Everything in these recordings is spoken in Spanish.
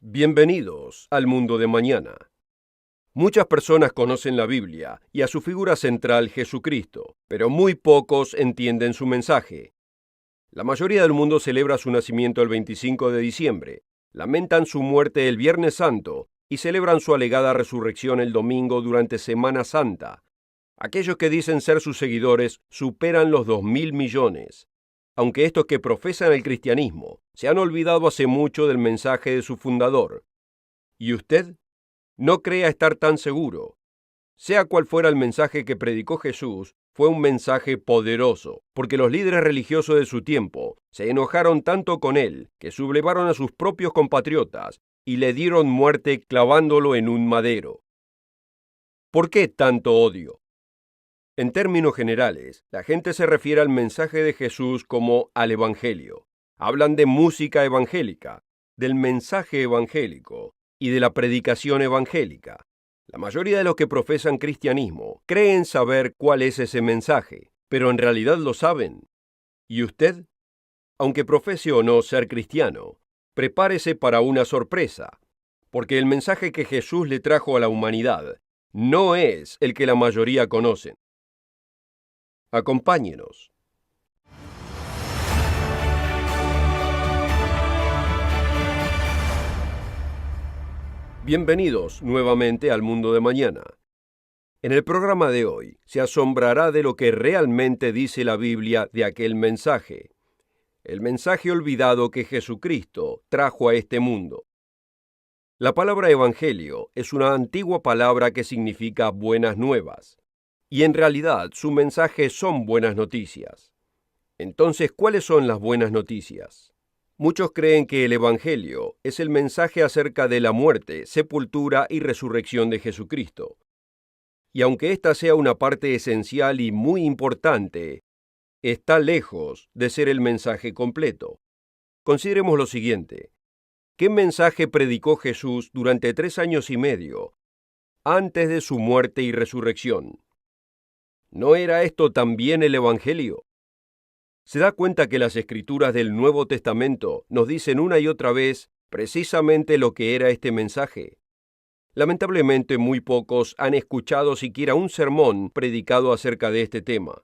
Bienvenidos al mundo de mañana. Muchas personas conocen la Biblia y a su figura central Jesucristo, pero muy pocos entienden su mensaje. La mayoría del mundo celebra su nacimiento el 25 de diciembre, lamentan su muerte el Viernes Santo y celebran su alegada resurrección el domingo durante Semana Santa. Aquellos que dicen ser sus seguidores superan los 2.000 millones. Aunque estos que profesan el cristianismo se han olvidado hace mucho del mensaje de su fundador. ¿Y usted? No crea estar tan seguro. Sea cual fuera el mensaje que predicó Jesús, fue un mensaje poderoso, porque los líderes religiosos de su tiempo se enojaron tanto con él que sublevaron a sus propios compatriotas y le dieron muerte clavándolo en un madero. ¿Por qué tanto odio? En términos generales, la gente se refiere al mensaje de Jesús como al Evangelio. Hablan de música evangélica, del mensaje evangélico y de la predicación evangélica. La mayoría de los que profesan cristianismo creen saber cuál es ese mensaje, pero en realidad lo saben. ¿Y usted? Aunque profese o no ser cristiano, prepárese para una sorpresa, porque el mensaje que Jesús le trajo a la humanidad no es el que la mayoría conocen. Acompáñenos. Bienvenidos nuevamente al mundo de mañana. En el programa de hoy se asombrará de lo que realmente dice la Biblia de aquel mensaje, el mensaje olvidado que Jesucristo trajo a este mundo. La palabra evangelio es una antigua palabra que significa buenas nuevas, y en realidad su mensaje son buenas noticias. Entonces, ¿cuáles son las buenas noticias? Muchos creen que el Evangelio es el mensaje acerca de la muerte, sepultura y resurrección de Jesucristo. Y aunque esta sea una parte esencial y muy importante, está lejos de ser el mensaje completo. Consideremos lo siguiente. ¿Qué mensaje predicó Jesús durante 3 años y medio antes de su muerte y resurrección? ¿No era esto también el Evangelio? ¿Se da cuenta que las escrituras del Nuevo Testamento nos dicen una y otra vez precisamente lo que era este mensaje? Lamentablemente muy pocos han escuchado siquiera un sermón predicado acerca de este tema.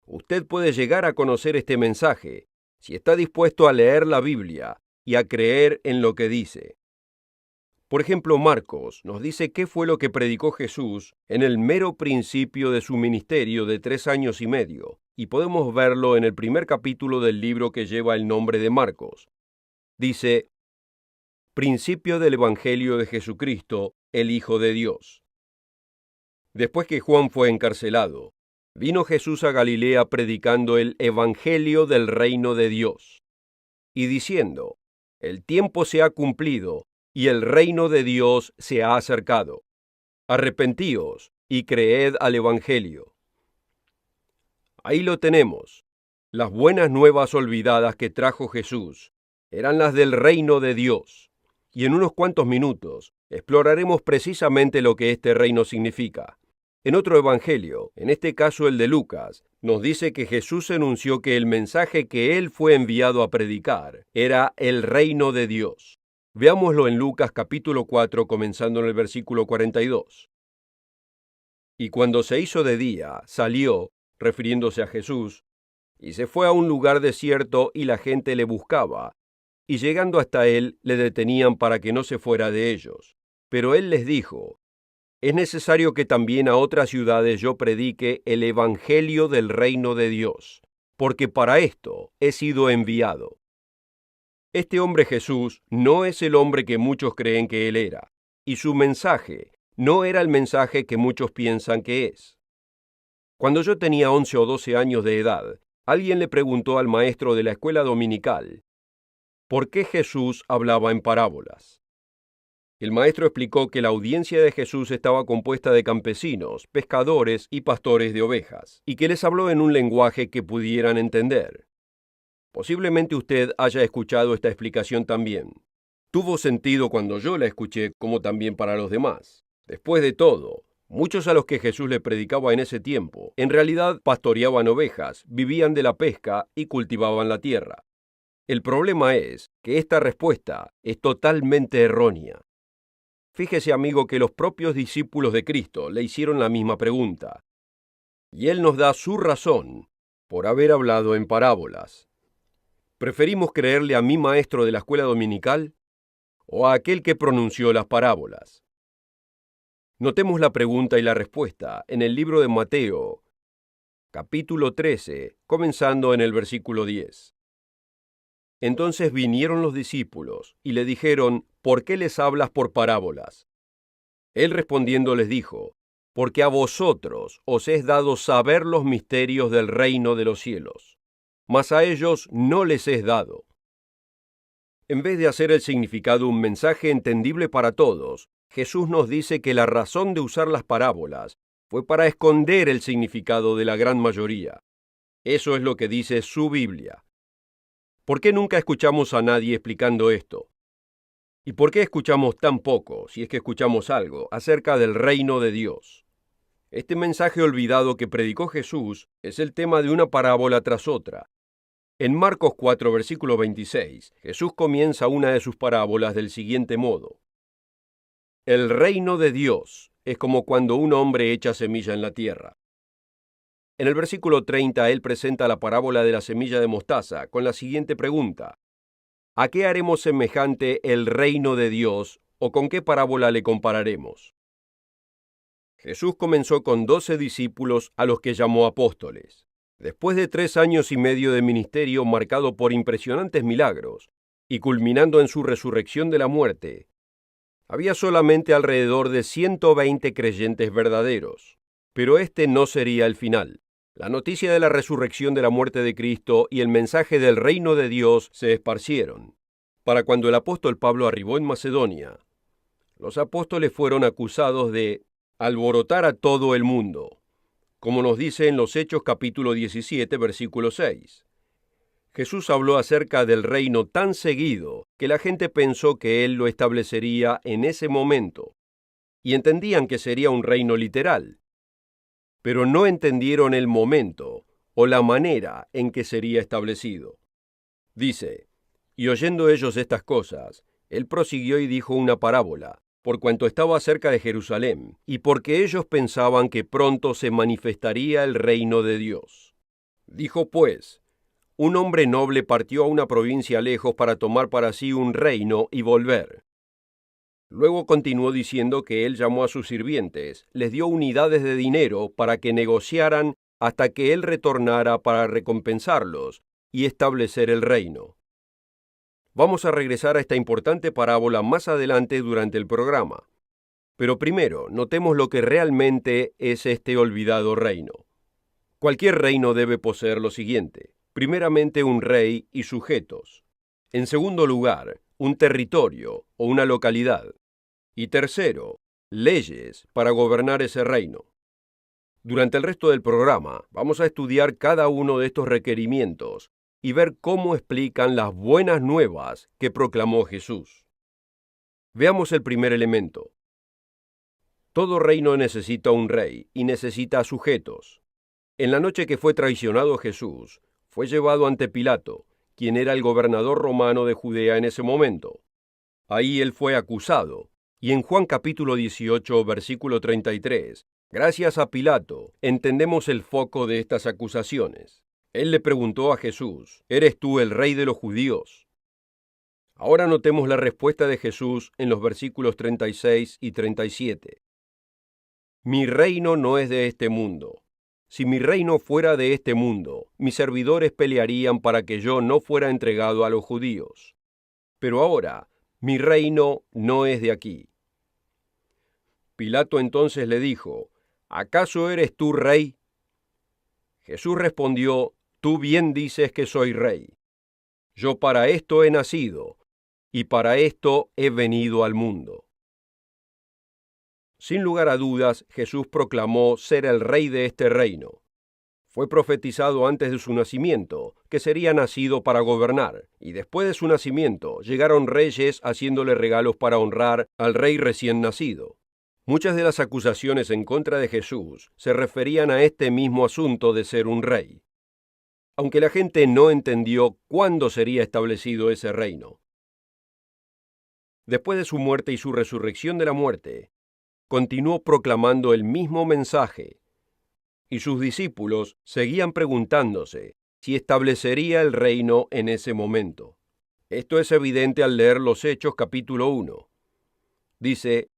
Usted puede llegar a conocer este mensaje si está dispuesto a leer la Biblia y a creer en lo que dice. Por ejemplo, Marcos nos dice qué fue lo que predicó Jesús en el mero principio de su ministerio de 3 años y medio, y podemos verlo en el primer capítulo del libro que lleva el nombre de Marcos. Dice, Principio del Evangelio de Jesucristo, el Hijo de Dios. Después que Juan fue encarcelado, vino Jesús a Galilea predicando el Evangelio del reino de Dios, y diciendo, el tiempo se ha cumplido, y el reino de Dios se ha acercado. Arrepentíos y creed al Evangelio. Ahí lo tenemos. Las buenas nuevas olvidadas que trajo Jesús eran las del reino de Dios. Y en unos cuantos minutos exploraremos precisamente lo que este reino significa. En otro evangelio, en este caso el de Lucas, nos dice que Jesús anunció que el mensaje que él fue enviado a predicar era el reino de Dios. Veámoslo en Lucas capítulo 4, comenzando en el versículo 42. Y cuando se hizo de día, salió, refiriéndose a Jesús, y se fue a un lugar desierto y la gente le buscaba, y llegando hasta él le detenían para que no se fuera de ellos. Pero él les dijo, es necesario que también a otras ciudades yo predique el evangelio del reino de Dios, porque para esto he sido enviado. Este hombre Jesús no es el hombre que muchos creen que él era, y su mensaje no era el mensaje que muchos piensan que es. Cuando yo tenía 11 o 12 años de edad, alguien le preguntó al maestro de la escuela dominical, ¿por qué Jesús hablaba en parábolas? El maestro explicó que la audiencia de Jesús estaba compuesta de campesinos, pescadores y pastores de ovejas, y que les habló en un lenguaje que pudieran entender. Posiblemente usted haya escuchado esta explicación también. Tuvo sentido cuando yo la escuché, como también para los demás. Después de todo, muchos a los que Jesús le predicaba en ese tiempo, en realidad pastoreaban ovejas, vivían de la pesca y cultivaban la tierra. El problema es que esta respuesta es totalmente errónea. Fíjese, amigo, que los propios discípulos de Cristo le hicieron la misma pregunta. Y Él nos da su razón por haber hablado en parábolas. ¿Preferimos creerle a mi maestro de la escuela dominical o a aquel que pronunció las parábolas? Notemos la pregunta y la respuesta en el libro de Mateo, capítulo 13, comenzando en el versículo 10. Entonces vinieron los discípulos y le dijeron: ¿Por qué les hablas por parábolas? Él respondiendo les dijo: Porque a vosotros os es dado saber los misterios del reino de los cielos, mas a ellos no les es dado. En vez de hacer el significado un mensaje entendible para todos, Jesús nos dice que la razón de usar las parábolas fue para esconder el significado de la gran mayoría. Eso es lo que dice su Biblia. ¿Por qué nunca escuchamos a nadie explicando esto? ¿Y por qué escuchamos tan poco, si es que escuchamos algo, acerca del reino de Dios? Este mensaje olvidado que predicó Jesús es el tema de una parábola tras otra. En Marcos 4, versículo 26, Jesús comienza una de sus parábolas del siguiente modo: El reino de Dios es como cuando un hombre echa semilla en la tierra. En el versículo 30, él presenta la parábola de la semilla de mostaza con la siguiente pregunta: ¿a qué haremos semejante el reino de Dios o con qué parábola le compararemos? Jesús comenzó con 12 discípulos a los que llamó apóstoles. Después de 3 años y medio de ministerio marcado por impresionantes milagros y culminando en su resurrección de la muerte, había solamente alrededor de 120 creyentes verdaderos. Pero este no sería el final. La noticia de la resurrección de la muerte de Cristo y el mensaje del reino de Dios se esparcieron. Para cuando el apóstol Pablo arribó en Macedonia, los apóstoles fueron acusados de alborotar a todo el mundo, como nos dice en los Hechos capítulo 17, versículo 6. Jesús habló acerca del reino tan seguido que la gente pensó que Él lo establecería en ese momento, y entendían que sería un reino literal, pero no entendieron el momento o la manera en que sería establecido. Dice: y oyendo ellos estas cosas, Él prosiguió y dijo una parábola, por cuanto estaba cerca de Jerusalén, y porque ellos pensaban que pronto se manifestaría el reino de Dios. Dijo pues: un hombre noble partió a una provincia lejos para tomar para sí un reino y volver. Luego continuó diciendo que él llamó a sus sirvientes, les dio unidades de dinero para que negociaran hasta que él retornara para recompensarlos y establecer el reino. Vamos a regresar a esta importante parábola más adelante durante el programa. Pero primero, notemos lo que realmente es este olvidado reino. Cualquier reino debe poseer lo siguiente: primeramente, un rey y sujetos. En segundo lugar, un territorio o una localidad. Y tercero, leyes para gobernar ese reino. Durante el resto del programa, vamos a estudiar cada uno de estos requerimientos y ver cómo explican las buenas nuevas que proclamó Jesús. Veamos el primer elemento. Todo reino necesita un rey y necesita sujetos. En la noche que fue traicionado Jesús, fue llevado ante Pilato, quien era el gobernador romano de Judea en ese momento. Ahí él fue acusado, y en Juan capítulo 18, versículo 33, gracias a Pilato, entendemos el foco de estas acusaciones. Él le preguntó a Jesús: ¿eres tú el rey de los judíos? Ahora notemos la respuesta de Jesús en los versículos 36 y 37. Mi reino no es de este mundo. Si mi reino fuera de este mundo, mis servidores pelearían para que yo no fuera entregado a los judíos. Pero ahora, mi reino no es de aquí. Pilato entonces le dijo: ¿acaso eres tú rey? Jesús respondió: tú bien dices que soy rey. Yo para esto he nacido, y para esto he venido al mundo. Sin lugar a dudas, Jesús proclamó ser el rey de este reino. Fue profetizado antes de su nacimiento, que sería nacido para gobernar, y después de su nacimiento llegaron reyes haciéndole regalos para honrar al rey recién nacido. Muchas de las acusaciones en contra de Jesús se referían a este mismo asunto de ser un rey. aunque la gente no entendió cuándo sería establecido ese reino. Después de su muerte y su resurrección de la muerte, continuó proclamando el mismo mensaje, y sus discípulos seguían preguntándose si establecería el reino en ese momento. Esto es evidente al leer los Hechos capítulo 1. Dice,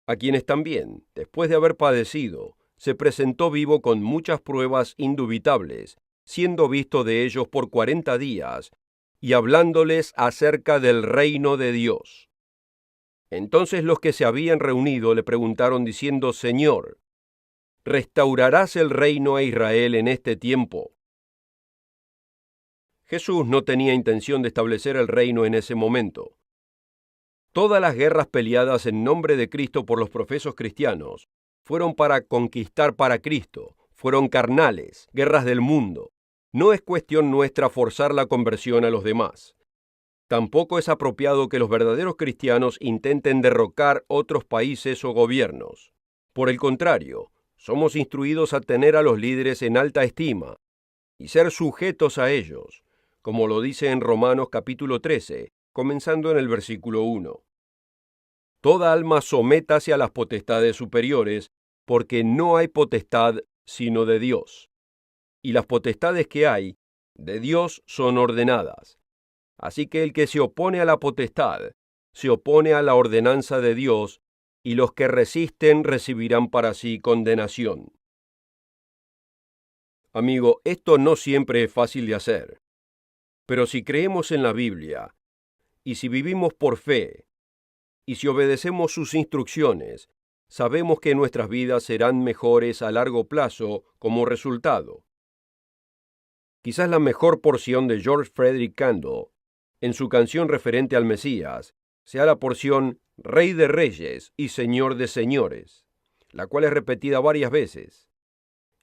a quienes también, después de haber padecido, se presentó vivo con muchas pruebas indubitables, siendo visto de ellos por 40 días, y hablándoles acerca del reino de Dios. Entonces los que se habían reunido le preguntaron diciendo, Señor, ¿restaurarás el reino a Israel en este tiempo? Jesús no tenía intención de establecer el reino en ese momento. Todas las guerras peleadas en nombre de Cristo por los profesos cristianos fueron para conquistar para Cristo, fueron carnales, guerras del mundo. No es cuestión nuestra forzar la conversión a los demás. Tampoco es apropiado que los verdaderos cristianos intenten derrocar otros países o gobiernos. Por el contrario, somos instruidos a tener a los líderes en alta estima y ser sujetos a ellos, como lo dice en Romanos capítulo 13, comenzando en el versículo 1. Toda alma sométase a las potestades superiores, porque no hay potestad sino de Dios. Y las potestades que hay, de Dios son ordenadas. Así que el que se opone a la potestad, se opone a la ordenanza de Dios, y los que resisten recibirán para sí condenación. Amigo, esto no siempre es fácil de hacer. Pero si creemos en la Biblia, y si vivimos por fe, y si obedecemos sus instrucciones, sabemos que nuestras vidas serán mejores a largo plazo como resultado. Quizás la mejor porción de George Frederick Handel, en su canción referente al Mesías, sea la porción Rey de Reyes y Señor de Señores, la cual es repetida varias veces.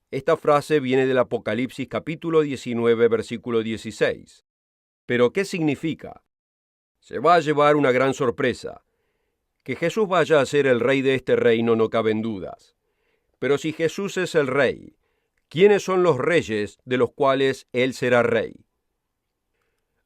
Esta frase viene del Apocalipsis capítulo 19, versículo 16. ¿Pero qué significa? Se va a llevar una gran sorpresa. Que Jesús vaya a ser el rey de este reino no caben dudas. Pero si Jesús es el rey, ¿quiénes son los reyes de los cuales Él será rey?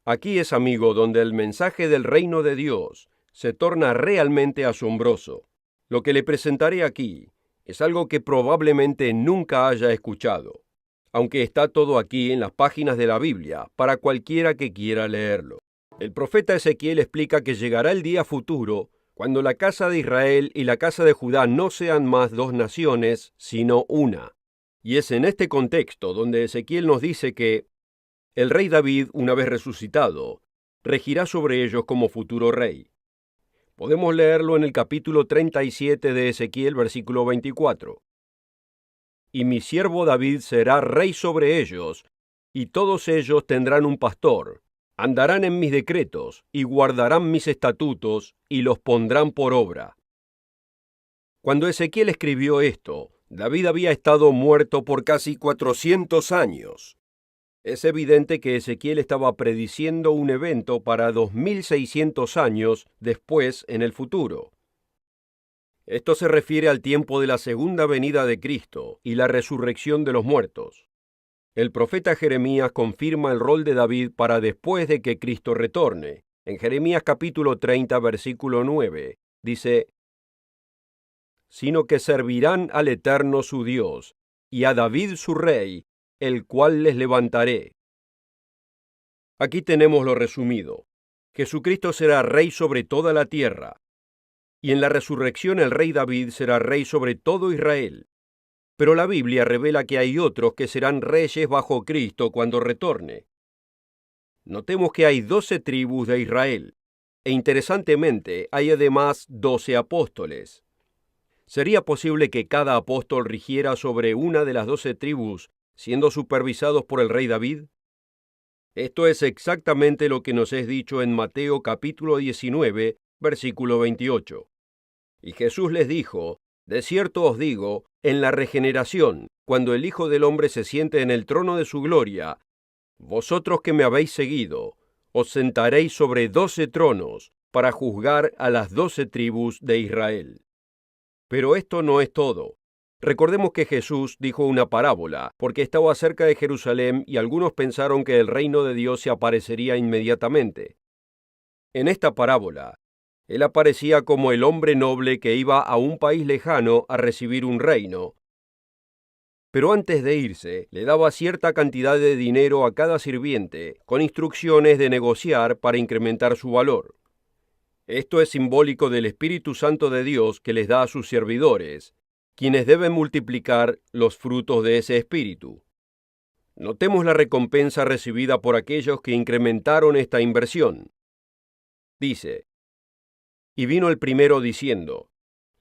Aquí es, amigo, donde el mensaje del reino de Dios se torna realmente asombroso. Lo que le presentaré aquí es algo que probablemente nunca haya escuchado, aunque está todo aquí en las páginas de la Biblia para cualquiera que quiera leerlo. El profeta Ezequiel explica que llegará el día futuro cuando la casa de Israel y la casa de Judá no sean más dos naciones, sino una. Y es en este contexto donde Ezequiel nos dice que el rey David, una vez resucitado, regirá sobre ellos como futuro rey. Podemos leerlo en el capítulo 37 de Ezequiel, versículo 24. Y mi siervo David será rey sobre ellos, y todos ellos tendrán un pastor. Andarán en mis decretos, y guardarán mis estatutos, y los pondrán por obra. Cuando Ezequiel escribió esto, David había estado muerto por casi 400 años. Es evidente que Ezequiel estaba prediciendo un evento para 2600 años después en el futuro. Esto se refiere al tiempo de la segunda venida de Cristo y la resurrección de los muertos. El profeta Jeremías confirma el rol de David para después de que Cristo retorne. En Jeremías capítulo 30, versículo 9, dice, sino que servirán al Eterno su Dios, y a David su rey, el cual les levantaré. Aquí tenemos lo resumido. Jesucristo será rey sobre toda la tierra, y en la resurrección el rey David será rey sobre todo Israel. Pero la Biblia revela que hay otros que serán reyes bajo Cristo cuando retorne. Notemos que hay 12 tribus de Israel, e interesantemente hay además 12 apóstoles. ¿Sería posible que cada apóstol rigiera sobre una de las 12 tribus, siendo supervisados por el rey David? Esto es exactamente lo que nos es dicho en Mateo capítulo 19, versículo 28. Y Jesús les dijo, de cierto os digo, en la regeneración, cuando el Hijo del Hombre se siente en el trono de su gloria, vosotros que me habéis seguido, os sentaréis sobre 12 tronos para juzgar a las 12 tribus de Israel. Pero esto no es todo. Recordemos que Jesús dijo una parábola, porque estaba cerca de Jerusalén y algunos pensaron que el reino de Dios se aparecería inmediatamente. En esta parábola, él aparecía como el hombre noble que iba a un país lejano a recibir un reino, pero antes de irse, le daba cierta cantidad de dinero a cada sirviente, con instrucciones de negociar para incrementar su valor. Esto es simbólico del Espíritu Santo de Dios que les da a sus servidores, quienes deben multiplicar los frutos de ese Espíritu. Notemos la recompensa recibida por aquellos que incrementaron esta inversión. Dice: Y vino el primero diciendo: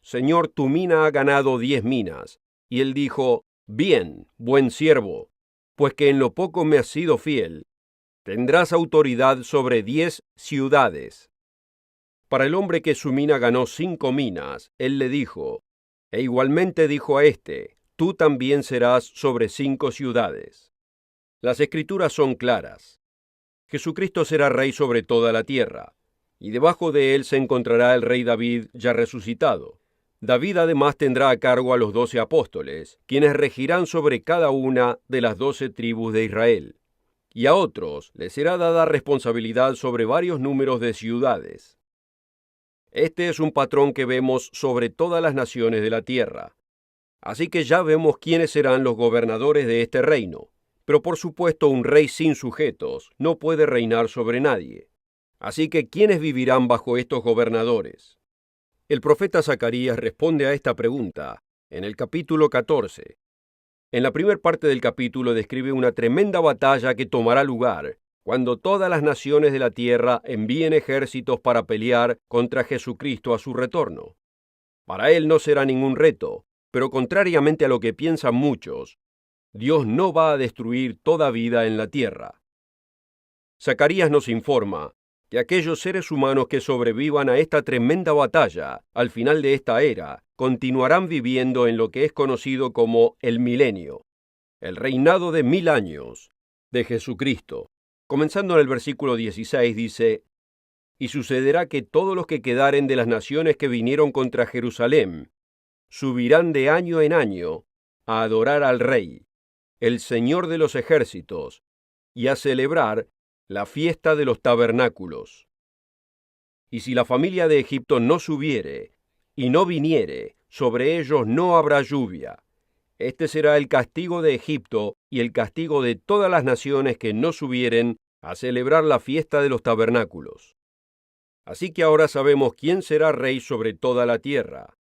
Señor, tu mina ha ganado 10 minas. Y él dijo: Bien, buen siervo, pues que en lo poco me has sido fiel, tendrás autoridad sobre 10 ciudades. Para el hombre que su mina ganó 5 minas, él le dijo, e igualmente dijo a éste: Tú también serás sobre 5 ciudades. Las Escrituras son claras. Jesucristo será rey sobre toda la tierra, y debajo de él se encontrará el rey David ya resucitado. David además tendrá a cargo a los 12 apóstoles, quienes regirán sobre cada una de las 12 tribus de Israel. Y a otros les será dada responsabilidad sobre varios números de ciudades. Este es un patrón que vemos sobre todas las naciones de la tierra. Así que ya vemos quiénes serán los gobernadores de este reino. Pero por supuesto un rey sin sujetos no puede reinar sobre nadie. Así que ¿quiénes vivirán bajo estos gobernadores? El profeta Zacarías responde a esta pregunta en el capítulo 14. En la primera parte del capítulo describe una tremenda batalla que tomará lugar cuando todas las naciones de la tierra envíen ejércitos para pelear contra Jesucristo a su retorno. Para él no será ningún reto, pero contrariamente a lo que piensan muchos, Dios no va a destruir toda vida en la tierra. Zacarías nos informa que aquellos seres humanos que sobrevivan a esta tremenda batalla, al final de esta era, continuarán viviendo en lo que es conocido como el milenio, el reinado de 1000 años de Jesucristo. Comenzando en el versículo 16 dice: Y sucederá que todos los que quedaren de las naciones que vinieron contra Jerusalén, subirán de año en año a adorar al Rey, el Señor de los ejércitos, y a celebrar la fiesta de los tabernáculos. Y si la familia de Egipto no subiere y no viniere, sobre ellos no habrá lluvia. Este será el castigo de Egipto y el castigo de todas las naciones que no subieren a celebrar la fiesta de los tabernáculos. Así que ahora sabemos quién será rey sobre toda la tierra,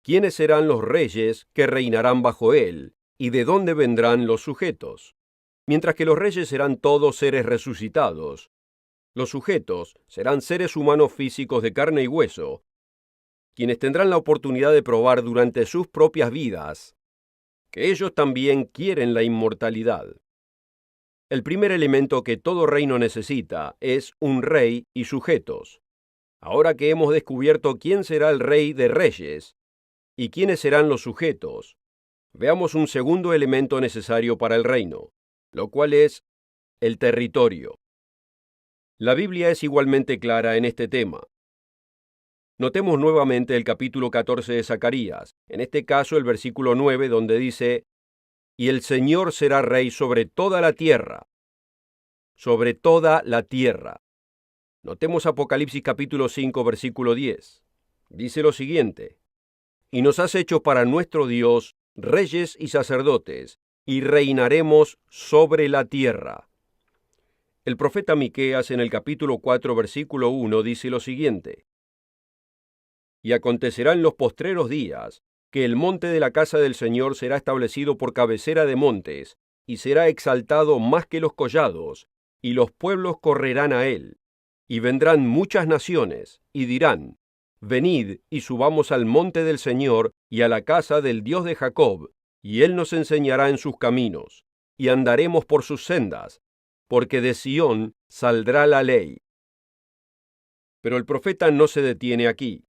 quiénes serán los reyes que reinarán bajo él, y de dónde vendrán los sujetos. Mientras que los reyes serán todos seres resucitados, los sujetos serán seres humanos físicos de carne y hueso, quienes tendrán la oportunidad de probar durante sus propias vidas que ellos también quieren la inmortalidad. El primer elemento que todo reino necesita es un rey y sujetos. Ahora que hemos descubierto quién será el rey de reyes y quiénes serán los sujetos, veamos un segundo elemento necesario para el reino, lo cual es el territorio. La Biblia es igualmente clara en este tema. Notemos nuevamente el capítulo 14 de Zacarías, en este caso el versículo 9, donde dice: Y el Señor será rey sobre toda la tierra. Sobre toda la tierra. Notemos Apocalipsis capítulo 5, versículo 10. Dice lo siguiente: Y nos has hecho para nuestro Dios reyes y sacerdotes, y reinaremos sobre la tierra. El profeta Miqueas en el capítulo 4, versículo 1 dice lo siguiente: Y acontecerá en los postreros días que el monte de la casa del Señor será establecido por cabecera de montes, y será exaltado más que los collados, y los pueblos correrán a él. Y vendrán muchas naciones, y dirán: Venid y subamos al monte del Señor y a la casa del Dios de Jacob, y él nos enseñará en sus caminos, y andaremos por sus sendas, porque de Sión saldrá la ley. Pero el profeta no se detiene aquí.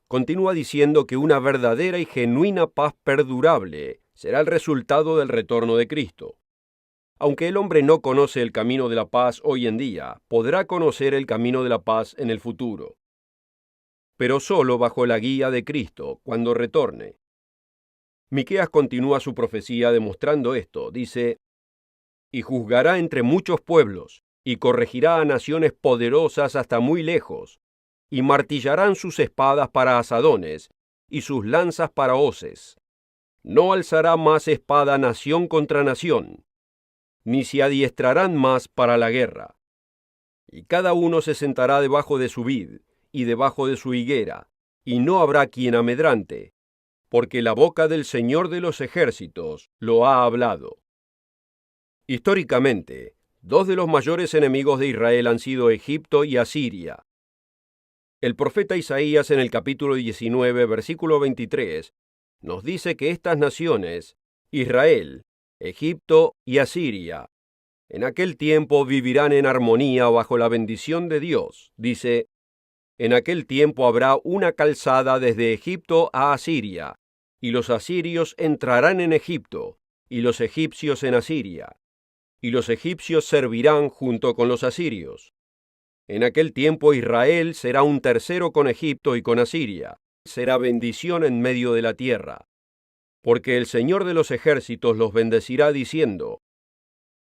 Continúa diciendo que una verdadera y genuina paz perdurable será el resultado del retorno de Cristo. Aunque el hombre no conoce el camino de la paz hoy en día, podrá conocer el camino de la paz en el futuro, pero solo bajo la guía de Cristo cuando retorne. Miqueas continúa su profecía demostrando esto. Dice: «Y juzgará entre muchos pueblos, y corregirá a naciones poderosas hasta muy lejos, y martillarán sus espadas para asadones, y sus lanzas para hoces. No alzará más espada nación contra nación, ni se adiestrarán más para la guerra. Y cada uno se sentará debajo de su vid, y debajo de su higuera, y no habrá quien amedrante, porque la boca del Señor de los ejércitos lo ha hablado». Históricamente, dos de los mayores enemigos de Israel han sido Egipto y Asiria. El profeta Isaías en el capítulo 19, versículo 23, nos dice que estas naciones, Israel, Egipto y Asiria, en aquel tiempo vivirán en armonía bajo la bendición de Dios. Dice: «En aquel tiempo habrá una calzada desde Egipto a Asiria, y los asirios entrarán en Egipto, y los egipcios en Asiria, y los egipcios servirán junto con los asirios. En aquel tiempo Israel será un tercero con Egipto y con Asiria, será bendición en medio de la tierra. Porque el Señor de los ejércitos los bendecirá diciendo: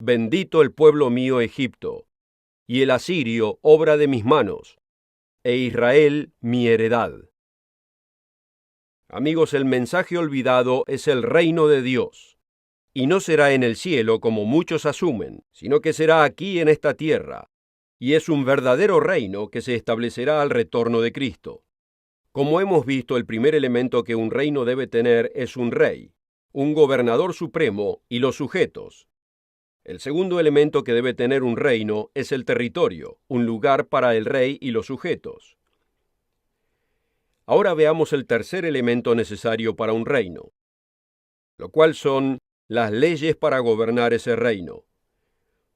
bendito el pueblo mío Egipto, y el asirio obra de mis manos, e Israel mi heredad». Amigos, el mensaje olvidado es el reino de Dios. Y no será en el cielo como muchos asumen, sino que será aquí en esta tierra. Y es un verdadero reino que se establecerá al retorno de Cristo. Como hemos visto, el primer elemento que un reino debe tener es un rey, un gobernador supremo y los sujetos. El segundo elemento que debe tener un reino es el territorio, un lugar para el rey y los sujetos. Ahora veamos el tercer elemento necesario para un reino, lo cual son las leyes para gobernar ese reino.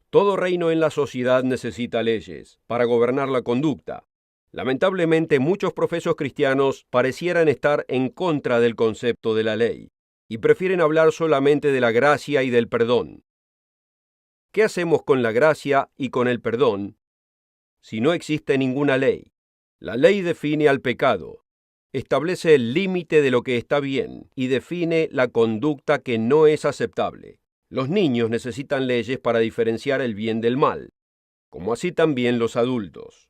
Todo reino en la sociedad necesita leyes para gobernar la conducta. Lamentablemente, muchos profesos cristianos parecieran estar en contra del concepto de la ley y prefieren hablar solamente de la gracia y del perdón. ¿Qué hacemos con la gracia y con el perdón si no existe ninguna ley? La ley define al pecado, establece el límite de lo que está bien y define la conducta que no es aceptable. Los niños necesitan leyes para diferenciar el bien del mal, como así también los adultos.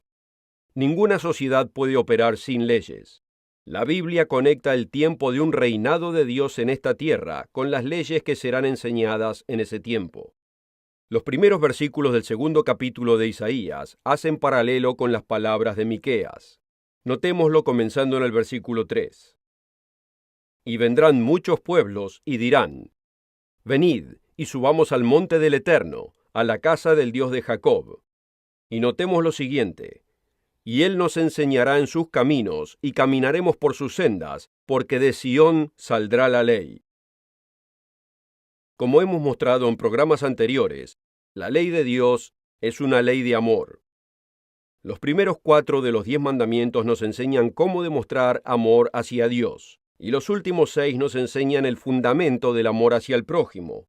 Ninguna sociedad puede operar sin leyes. La Biblia conecta el tiempo de un reinado de Dios en esta tierra con las leyes que serán enseñadas en ese tiempo. Los primeros versículos del segundo capítulo de Isaías hacen paralelo con las palabras de Miqueas. Notémoslo comenzando en el versículo 3. «Y vendrán muchos pueblos y dirán: venid y subamos al monte del Eterno, a la casa del Dios de Jacob». Y notemos lo siguiente: «Y él nos enseñará en sus caminos, y caminaremos por sus sendas, porque de Sión saldrá la ley». Como hemos mostrado en programas anteriores, la ley de Dios es una ley de amor. Los primeros 4 de los 10 mandamientos nos enseñan cómo demostrar amor hacia Dios, y los últimos 6 nos enseñan el fundamento del amor hacia el prójimo.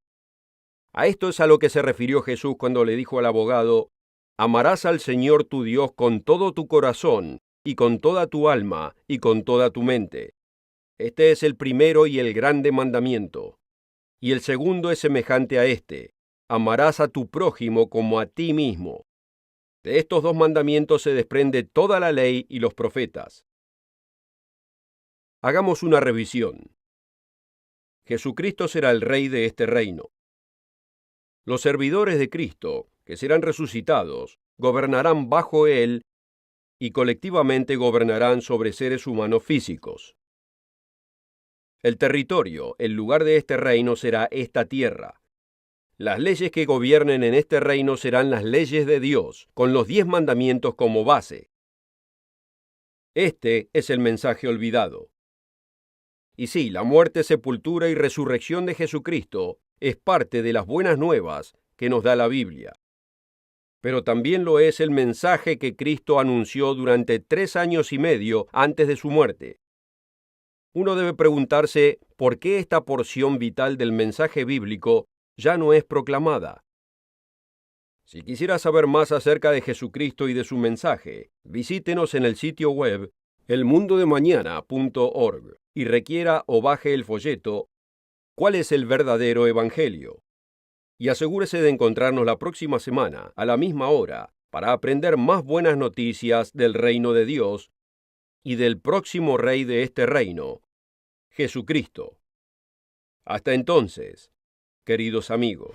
A esto es a lo que se refirió Jesús cuando le dijo al abogado: «Amarás al Señor tu Dios con todo tu corazón, y con toda tu alma, y con toda tu mente. Este es el primero y el grande mandamiento. Y el segundo es semejante a este: amarás a tu prójimo como a ti mismo». De estos 2 mandamientos se desprende toda la ley y los profetas. Hagamos una revisión. Jesucristo será el Rey de este reino. Los servidores de Cristo, que serán resucitados, gobernarán bajo Él y colectivamente gobernarán sobre seres humanos físicos. El territorio, el lugar de este reino, será esta tierra. Las leyes que gobiernen en este reino serán las leyes de Dios, con los 10 mandamientos como base. Este es el mensaje olvidado. Y sí, la muerte, sepultura y resurrección de Jesucristo es parte de las buenas nuevas que nos da la Biblia. Pero también lo es el mensaje que Cristo anunció durante 3 años y medio antes de su muerte. Uno debe preguntarse por qué esta porción vital del mensaje bíblico ya no es proclamada. Si quisiera saber más acerca de Jesucristo y de su mensaje, visítenos en el sitio web elmundodemañana.org y requiera o baje el folleto cuál es el verdadero evangelio. Y asegúrese de encontrarnos la próxima semana, a la misma hora, para aprender más buenas noticias del reino de Dios y del próximo rey de este reino, Jesucristo. Hasta entonces, queridos amigos.